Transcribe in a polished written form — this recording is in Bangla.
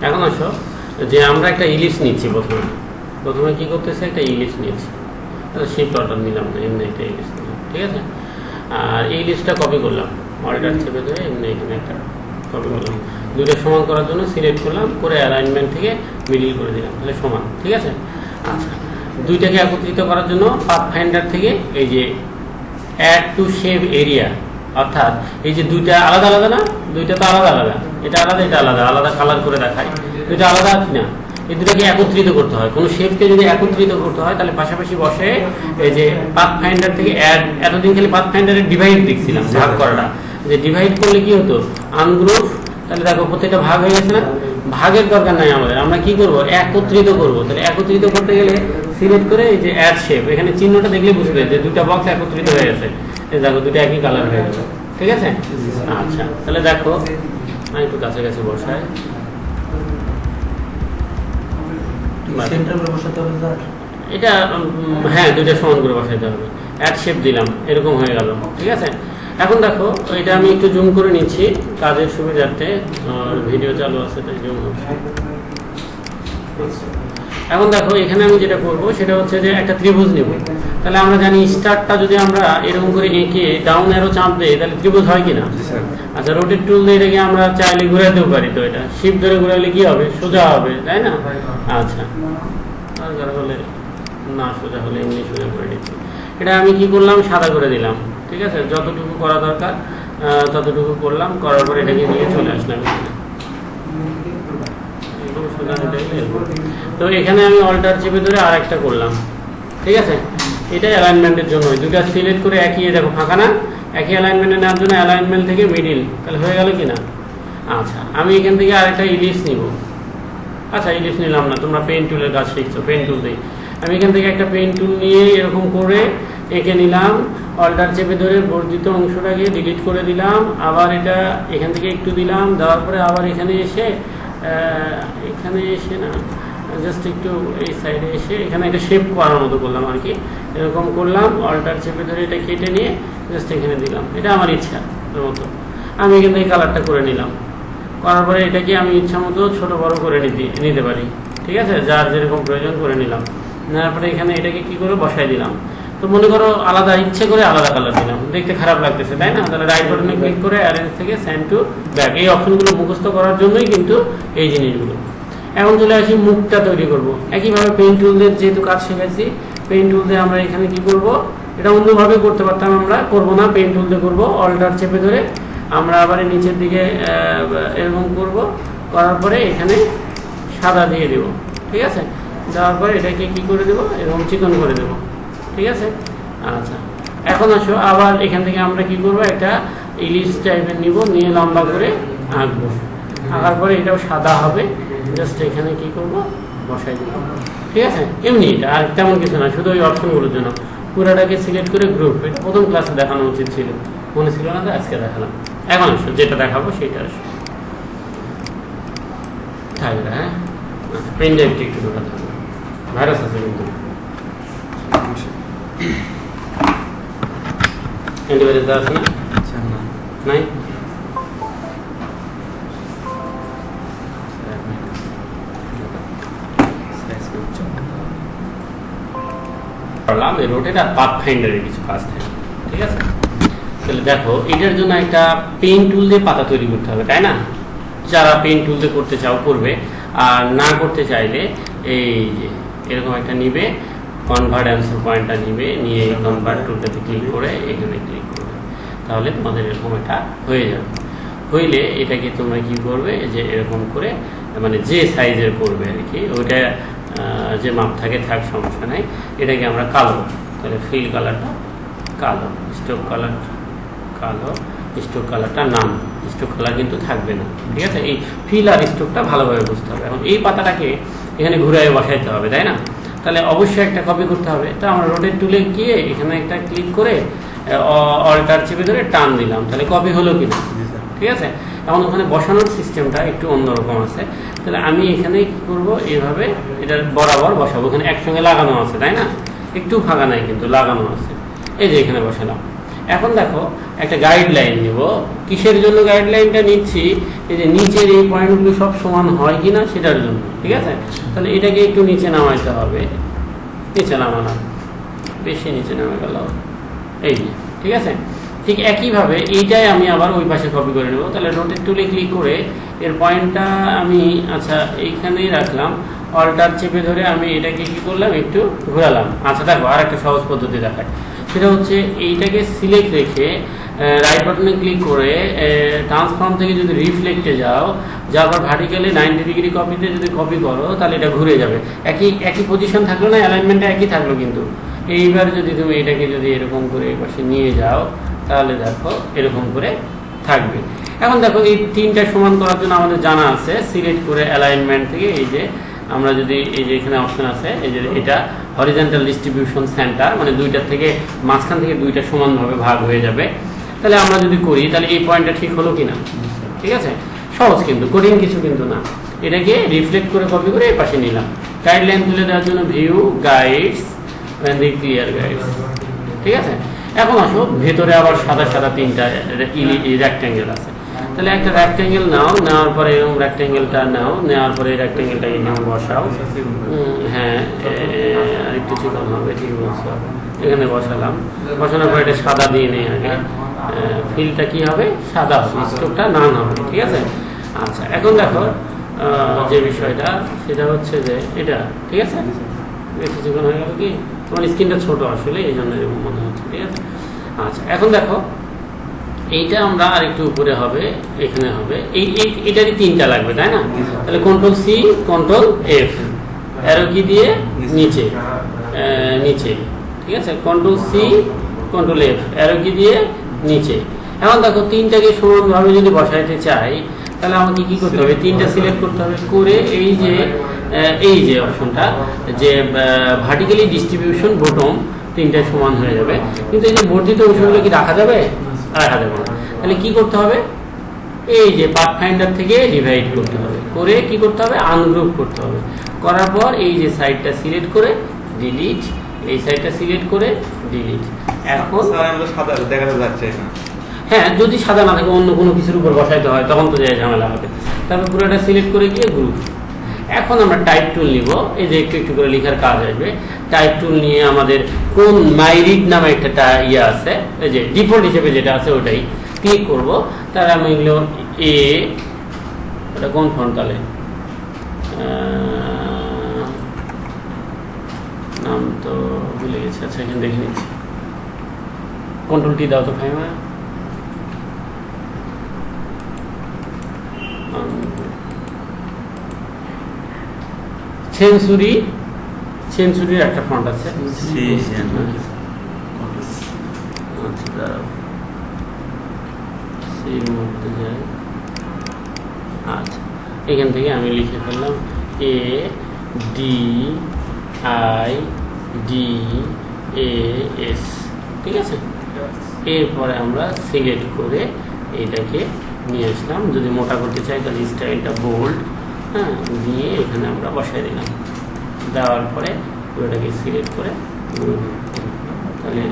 এখন আসো যে আমরা একটা ইলিশ নিচ্ছি, প্রথমে কি করতেছে, একটা ইলিশ নিয়েছি, শিফট অর্ডার নিলাম না, এমনি একটা ইলিশ নিলাম, ঠিক আছে। আর এই ইলিশটা কপি করলাম, অল্টার চেপে ধরে এমনি এখানে একটা কপি করলাম, দুটো সমান করার জন্য সিলেক্ট করলাম, করে অ্যালাইনমেন্ট থেকে মিডিল করে দিলাম, তাহলে সমান, ঠিক আছে। আচ্ছা, দুইটাকে একত্রিত করার জন্য পাথফাইন্ডার থেকে এই যে অ্যাড টু শেপ এরিয়া, অর্থাৎ এই যে দুইটা আলাদা আলাদা না, দুইটা তো আলাদা আলাদা, এটা আলাদা এটা আলাদা, আলাদা কালার করে দেখায়, দুইটা আলাদা কি না, এই দুটাকে একত্রিত করতে হয়। কোনো শেপকে যদি একত্রিত করতে হয় তাহলে পাশাপাশি বসে এই যে পাথফাইন্ডার থেকে অ্যাড, এতদিন খালি পাথফাইন্ডারের ডিভাইড দেখছিলাম, ভাগ করাটা, যে ডিভাইড করলে কি হতো, আনগ্রুপ, তাহলে দেখো প্রত্যেকটা ভাগ হয়ে গেছে না, ভাগের দরকার নাই আমাদের, আমরা কি করব, একত্রিত করব। তাহলে একত্রিত করতে গেলে সিলেক্ট করে এই যে অ্যাড শেপ, এখানে চিহ্নটা দেখলে বুঝবে যে দুটা বক্স একত্রিত হয়ে গেছে, এই দেখো দুটো একই কালার হয়ে গেছে, ঠিক আছে। আচ্ছা, তাহলে দেখো আমি একটু কাছাকাছি বসাই, এটা হ্যাঁ দুইটা সমান করে বসাইতে হবে, অ্যাড শেপ দিলাম, এরকম হয়ে গেল, ঠিক আছে। এখন দেখো এটা আমি একটু জুম করে নিচ্ছি কাজের সুবিধার্থে, ভিডিও চালু আছে তাই জুম হচ্ছে। এখন দেখো এখানে আমি যেটা করব সেটা হচ্ছে যে একটা ত্রিভুজ নেব। তাহলে আমরা জানি স্টারটা যদি আমরা এরকম করে এঁকে ডাউন অ্যারো চাপ দেই তাহলে ত্রিভুজ হয় কিনা। আচ্ছা, রোটেট টুল দিয়ে এটাকে আমরা চাইলে ঘুরাতেও পারি, তো এটা শিফট ধরে ঘুরালে কি হবে, সোজা হবে, তাই না। আচ্ছা, হলে না সোজা হলে এমনি সোজা করে নিচ্ছি, এটা আমি কি করলাম, সাদা করে দিলাম, ঠিক আছে, যতটুকু করা দরকার ততটুকু করলাম, করার পর এটাকে নিয়ে চলে আসলাম। তো এখানে আমি অল্টার চেপে ধরে আর একটা করলাম, ঠিক আছে। এটা অ্যালাইনমেন্টের জন্য দুটা সিলেক্ট করে একই, দেখো ফাঁকা না, একই অ্যালাইনমেন্টে নেওয়ার জন্য অ্যালাইনমেন্ট থেকে মিডিল, তাহলে হয়ে গেল কি না। আচ্ছা, আমি এখান থেকে আরেকটা ইলিশ নিব। আচ্ছা, ইলিশ নিলাম না, তোমরা পেন টুলের কাজ শিখছো, পেন টুল দিই। আমি এখান থেকে একটা পেন টুল নিয়ে এরকম করে এঁকে নিলাম, অল্টার চেপে ধরে বর্ধিত অংশটাকে ডিলিট করে দিলাম, আবার এটা এখান থেকে একটু দিলাম, দেওয়ার পরে আবার এখানে এসে না জাস্ট একটু এই সাইডে এসে এখানে একটা শেপ করার মতো করলাম আর কি, এরকম করলাম, অল্টার চেপে ধরে এটা কেটে নিয়ে জাস্ট এখানে দিলাম, এটা আমার ইচ্ছা মতো। আমি এখান থেকে কালারটা করে নিলাম, করার পরে এটাকে আমি ইচ্ছা মতো ছোটো বড়ো করে নিতে পারি, ঠিক আছে, যার যেরকম প্রয়োজন করে নিলাম। নেওয়ার পরে এখানে এটাকে কি করে বসাই দিলাম। তো মনে করো আলাদা ইচ্ছে করে আলাদা কালার দিলাম, দেখতে খারাপ লাগতেছে, তাই না। তাহলে রাইট বাটনে ক্লিক করে অ্যারেঞ্জ থেকে সেন্ড টু ব্যাক, এই অপশনগুলো মুখস্থ করার জন্যই কিন্তু এই জিনিসগুলো। এখন চলে আসি মুখটা তৈরি করব। একইভাবে পেন টুল দিয়ে যেহেতু কাজ শিখেছি, পেন টুল দিয়ে আমরা এখানে কি করব, এটা অন্যভাবে করতে পারতাম, আমরা করবো না, পেন টুল দিয়ে করবো। অল্টার চেপে ধরে আমরা আবার নিচের দিকে এরকম করব, করার পরে এখানে সাদা দিয়ে দেব, ঠিক আছে। দেওয়ার পরে এটাকে কি করে দেবো, এরকম চিকন করে দেবো, ঠিক আছে। আচ্ছা, এখন আসো আবার এখান থেকে আমরা কি করবো, একটা ইলিশ টাইপের নিব, নিয়ে লম্বা করে আঁকবো, আঁকার পরে এটাও সাদা হবে, জাস্ট এখানে কি করব, বসাই দেবো, ঠিক আছে। এমনি এটা আর তেমন কিছু না, শুধু ওই অপশনগুলোর জন্য। পুরাটাকে সিলেক্ট করে গ্রুপ, এটা প্রথম ক্লাসে দেখানো উচিত ছিল, মনে ছিল না, তো আজকে দেখালাম। এখন আসো যেটা দেখাবো সেটা আসো থাকবে, হ্যাঁ। আচ্ছা, পেন ড্রাইভটি একটু ঢোকা থাকবে, ভাইরাস আছে কিন্তু, অ্যান্টিভাইরাস আছে না, নাই। রোটেট আর পাথফাইন্ডারের কিছু কাজ থাকে, ঠিক আছে। তাহলে দেখো এটার জন্য একটা পেন টুল দিয়ে পাতা তৈরি করতে হবে, তাই না। যারা পেন টুল দিয়ে করতে চাও করবে, আর না করতে চাইলে এই যে এরকম একটা নিবে, কনভার্ট অ্যান্সার পয়েন্টটা নিবে, নিয়ে এই কনভার্ট টুলটাতে ক্লিক করে এখানে ক্লিক করবে, তাহলে তোমাদের এরকম একটা হয়ে যাবে। হইলে এটাকে তোমরা কি করবে, যে এরকম করে মানে যে সাইজের করবে আর কি, ওইটা যে মাপ থাকে থাক, সমস্যা নাই। এটাকে আমরা কালো, তাহলে ফিল কালারটা কালো, স্টোক কালার কালো, স্টোক কালারটা নাম, স্টোক কালার কিন্তু থাকবে না, ঠিক আছে। এই ফিল আর স্টোকটা ভালোভাবে বুঝতে হবে। এখন এই পাতাটাকে এখানে ঘুরে বসাইতে হবে, তাই না। তাহলে অবশ্যই একটা কপি করতে হবে। তো আমরা রোটেট টুলে গিয়ে এখানে একটা ক্লিক করে অল্টার চেপে ধরে টান দিলাম, তাহলে কপি হলো কিনা, ঠিক আছে। এখন ওখানে বসানোর সিস্টেমটা একটু অন্যরকম আছে। তাহলে আমি এখানে কি করব, এইভাবে এটা বরাবর বসাবো, এখানে একসঙ্গে লাগানো আছে, তাই না, একটু ফাঁকা নাই কিন্তু লাগানো আছে, এই যে এখানে বসালাম। এখন দেখো একটা গাইডলাইন নিব। কিসের জন্য গাইডলাইনটা নিচ্ছি? এই যে নিচের এই পয়েন্টগুলো সব সমান হয় কিনা সেটার জন্য, ঠিক আছে? তাহলে এটাকে একটু নিচে নামাইতে হবে, নিচে নামানো, বেশি নিচে নামে গেল, এই যে, ঠিক আছে? ঠিক একইভাবে এইটাই আমি আবার ওই পাশে কপি করে নেব। তাহলে রোটেট টুলে ক্লিক করে এর পয়েন্টটা আমি আচ্ছা এইখানেই রাখলাম, অল্টার চেপে ধরে আমি এটাকে কি করলাম, একটু ঘোরালাম। আচ্ছা দেখো আর একটা সহজ পদ্ধতি দেখায়, সেটা হচ্ছে এইটাকে সিলেক্ট রেখে রাইট বাটনে ক্লিক করে ট্রান্সফর্ম থেকে যদি রিফ্লেক্টে যাও, যাওয়ার ভার্টিক্যালি 90 ডিগ্রি কপিতে যদি কপি করো তাহলে এটা ঘুরে যাবে। একই পজিশন থাকলো না, অ্যালাইনমেন্টটা একই থাকলো, কিন্তু এইবার যদি তুমি এটাকে যদি এরকম করে এই পাশে নিয়ে যাও তাহলে দেখো এরকম করে থাকবে। এখন দেখো এই তিনটা সমান করার জন্য আমাদের জানা আছে, সিলেক্ট করে অ্যালাইনমেন্ট থেকে এই যে আমরা যদি এই যে এখানে অপশন আছে, এই যে এটা হরিজন্টাল ডিস্ট্রিবিউশন সেন্টার, মানে দুইটার থেকে মাঝখান থেকে দুইটা সমানভাবে ভাগ হয়ে যাবে। তাহলে আমরা যদি করি তাহলে এই পয়েন্টটা ঠিক হলো কিনা, ঠিক আছে? সহজ, কিন্তু কঠিন কিছু কিন্তু না। এটাকে রিফ্লেক্ট করে কপি করে এই পাশে নিলাম। গাইডলাইন তুলে দেওয়ার জন্য ভিউ গাইডস ক্লিয়ার গাইডস, ঠিক আছে? এখন আসো ভেতরে আবার সাদা সাদা তিনটা রেক্ট্যাঙ্গেল আছে। তাহলে একটা রেক্ট্যাঙ্গেল নাও, নেওয়ার পরে এরকম রেক্ট্যাঙ্গেলটা নাও, নেওয়ার পরে রেক্ট্যাঙ্গেলটা এখানে বসাও। হ্যাঁ আরেকটু চিকন হবে, ঠিক বলছো, এখানে বসালাম। বসানোর পরে এটা সাদা দিয়ে নেই আগে, ফিলটা কি হবে, সাদা হবে, স্টোকটা নান হবে, ঠিক আছে? আচ্ছা এখন দেখো যে বিষয়টা সেটা হচ্ছে যে এটা, ঠিক আছে? বেশি চিকন হয়ে গেল কি, তোমার স্ক্রিনটা ছোট আসলে এই জন্য এরকম মনে হচ্ছে, ঠিক আছে? আচ্ছা এখন দেখো এইটা আমরা আরেকটু উপরে হবে, এখানে হবে, এটারই তিনটা লাগবে, তাই না? তাহলে control C control F, arrow key দিয়ে নিচে নিচে, ঠিক আছে? Control C control F, arrow key দিয়ে নিচে। এখন দেখো তিনটাকে সমানভাবে যদি বসাইতে চাই তাহলে আমাকে কি করতে হবে, তিনটা সিলেক্ট করতে হবে, করে এই যে অপশনটা যে ভার্টিক্যালি ডিস্ট্রিবিউশন বটম, তিনটা সমান হয়ে যাবে। কিন্তু এই যে বর্ধিত অংশগুলো কি রাখা যাবে? রাখা যাবে না। তাহলে কি করতে হবে, এই যে পাথফাইন্ডার থেকে ডিভাইড করতে হবে, করে কি করতে হবে, আনগ্রুপ করতে হবে। করার পর এই যে সাইডটা সিলেক্ট করে ডিলিট, এই সাইডটা সিলেক্ট করে ডিলিট। এখন সাদা দেখা যাচ্ছে না, হ্যাঁ যদি সাদা না থাকে অন্য কোনো কিছুর উপর বসাইতে হয় তখন তো যায় ঝামেলা হবে। তারপর পুরোটা সিলেক্ট করে গিয়ে গ্রুপ। এখন আমরা টাইপ টুল নিব, এই যে একটু একটু করে লেখার কাজ আসবে। টাইপ টুল নিয়ে আমাদের কোন মাইরিড নামে একটা ইয়ে আছে, এই যে ডিফল্ট হিসেবে যেটা আছে ওটাই ক্লিক করব। তাহলে আমি এগুলো ওটা কোন ফন্ট, তাহলে নাম তো ভুলে গেছি। আচ্ছা এখানে দেখে নিচ্ছি, কন্ট্রোল টি দাও তো ফাইমা। সেঞ্চুরির একটা ফন্ট আছে, আচ্ছা এখান থেকে আমি লিখে ফেললাম ADIDAS, ঠিক আছে? এরপরে আমরা সিলেক্ট করে এটাকে নিয়ে আসলাম। যদি মোটা করতে চাই তাহলে স্টাইলটা বোল্ড, হ্যাঁ, দিয়ে এখানে আমরা বসাই দিলাম। দেওয়ার পরে পুরোটাকে সিলেক্ট করে তাহলে